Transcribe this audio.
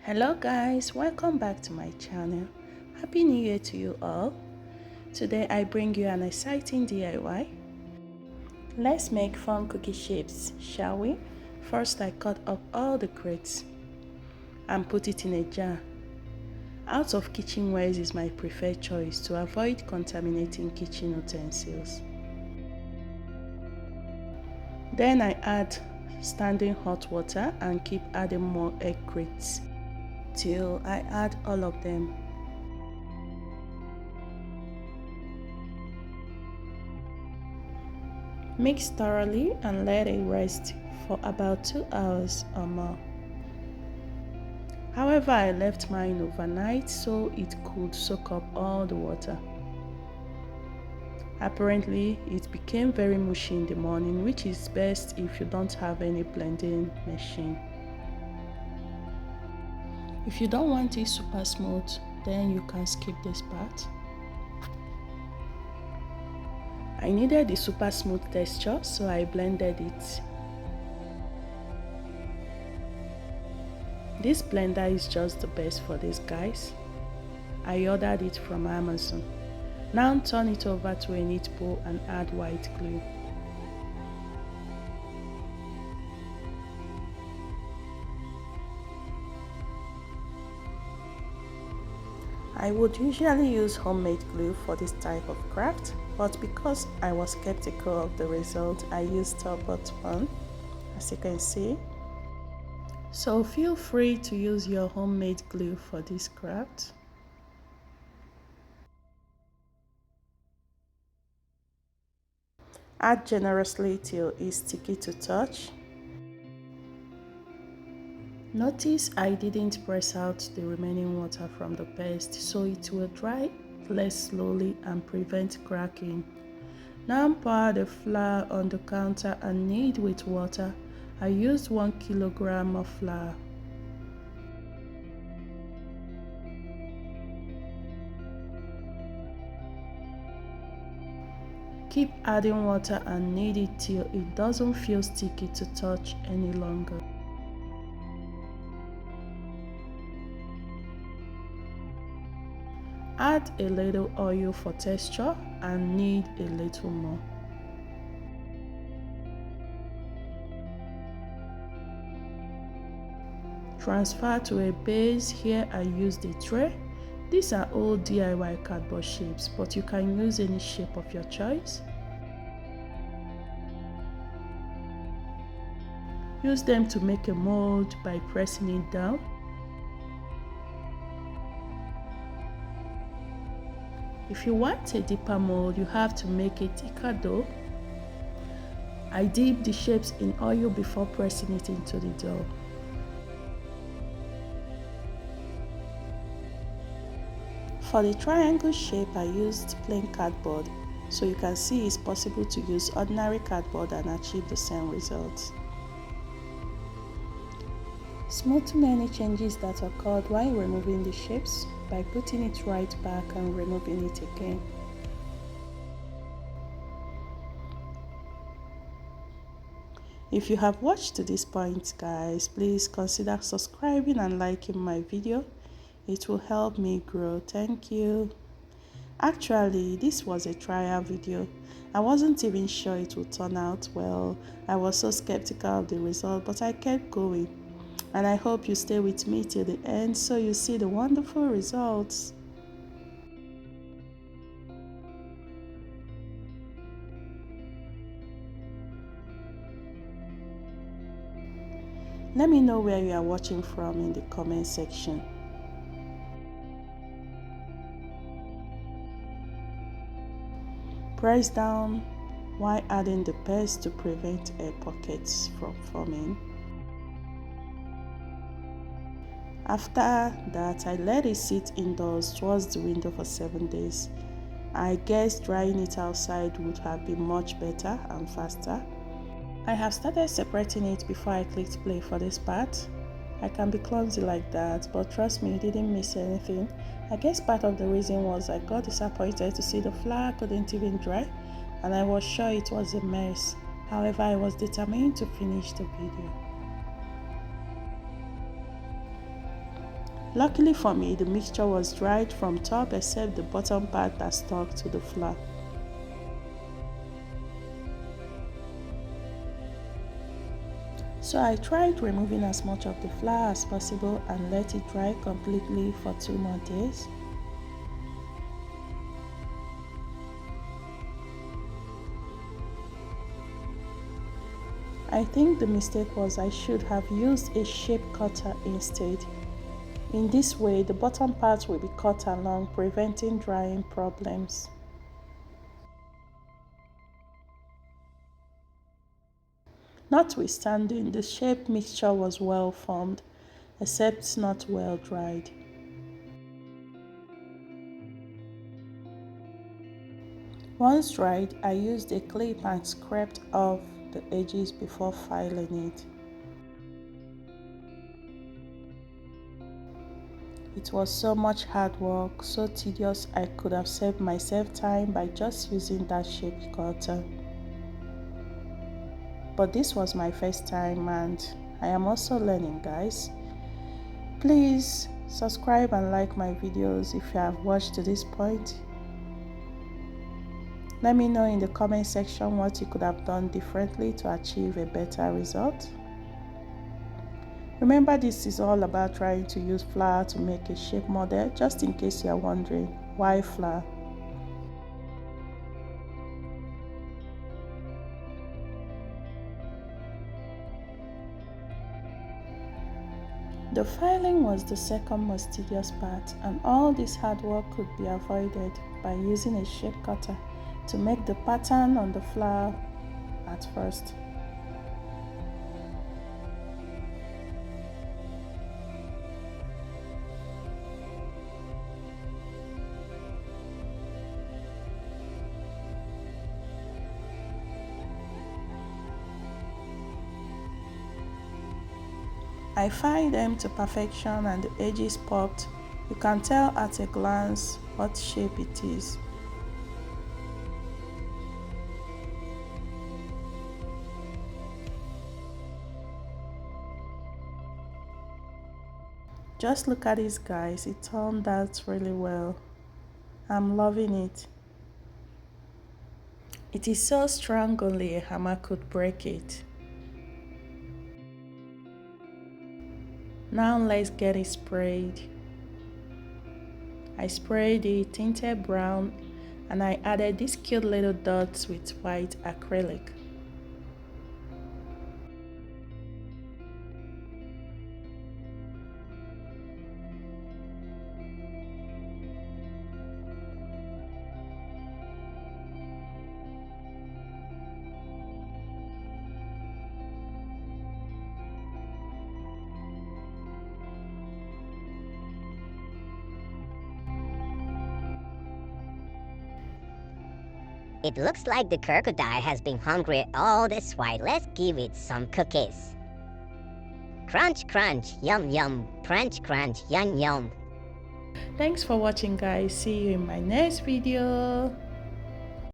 Hello guys, welcome back to my channel. Happy New Year to you all. Today I bring you an exciting DIY. Let's make fun cookie shapes, shall we? First I cut up all the crates and put it in a jar. Out of kitchenwares is my preferred choice to avoid contaminating kitchen utensils. Then I add standing hot water and keep adding more egg crates till I add all of them. Mix thoroughly and let it rest for about 2 hours or more. However, I left mine overnight so it could soak up all the water. Apparently, it became very mushy in the morning, which is best if you don't have any blending machine. If you don't want it super smooth, then you can skip this part. I needed the super smooth texture, so I blended it. This blender is just the best for this, guys. I ordered it from Amazon. Now turn it over to a neat bowl and add white glue. I would usually use homemade glue for this type of craft, but because I was skeptical of the result, I used store-bought one, as you can see. So feel free to use your homemade glue for this craft. Add generously till it's sticky to touch. Notice I didn't press out the remaining water from the paste, so it will dry less slowly and prevent cracking. Now pour the flour on the counter and knead with water. I used 1 kilogram of flour. Keep adding water and knead it till it doesn't feel sticky to touch any longer. Add a little oil for texture and knead a little more. Transfer to a base. Here I used a tray. These are all DIY cardboard shapes, but you can use any shape of your choice. Use them to make a mold by pressing it down. If you want a deeper mold, you have to make it thicker dough. I dip the shapes in oil before pressing it into the dough. For the triangle shape, I used plain cardboard, so you can see it's possible to use ordinary cardboard and achieve the same results. Smoothen any changes that occurred while removing the shapes by putting it right back and removing it again. If you have watched to this point, guys, please consider subscribing and liking my video. It will help me grow. Thank you. Actually, this was a trial video. I wasn't even sure it would turn out well. I was so skeptical of the result, but I kept going. And I hope you stay with me till the end so you see the wonderful results. Let me know where you are watching from in the comment section. Press down while adding the paste to prevent air pockets from forming. After that, I let it sit indoors towards the window for 7 days. I guess drying it outside would have been much better and faster. I have started separating it before I clicked play for this part. I can be clumsy like that, but trust me, you didn't miss anything. I guess part of the reason was I got disappointed to see the flour couldn't even dry, and I was sure it was a mess. However, I was determined to finish the video. Luckily for me, the mixture was dried from top except the bottom part that stuck to the flour. So I tried removing as much of the flour as possible and let it dry completely for 2 more days. I think the mistake was I should have used a shape cutter instead. In this way, the bottom part will be cut along, preventing drying problems. Notwithstanding, the shape mixture was well formed, except not well dried. Once dried, I used a clip and scraped off the edges before filing it. It was so much hard work, so tedious. I could have saved myself time by just using that shape cutter. But this was my first time and I am also learning, guys. Please subscribe and like my videos if you have watched to this point. Let me know in the comment section what you could have done differently to achieve a better result. Remember, this is all about trying to use flour to make a shape model, just in case you are wondering why flour. The filing was the second most tedious part, and all this hard work could be avoided by using a shape cutter to make the pattern on the flour at first. I filed them to perfection and the edges popped. You can tell at a glance what shape it is. Just look at this, guys, it turned out really well. I'm loving it. It is so strong only a hammer could break it. Now let's get it sprayed. I sprayed it tinted brown and I added these cute little dots with white acrylic. It looks like the crocodile has been hungry all this while. Let's give it some cookies. Crunch, crunch, yum, yum. Crunch, crunch, yum, yum. Thanks for watching, guys. See you in my next video.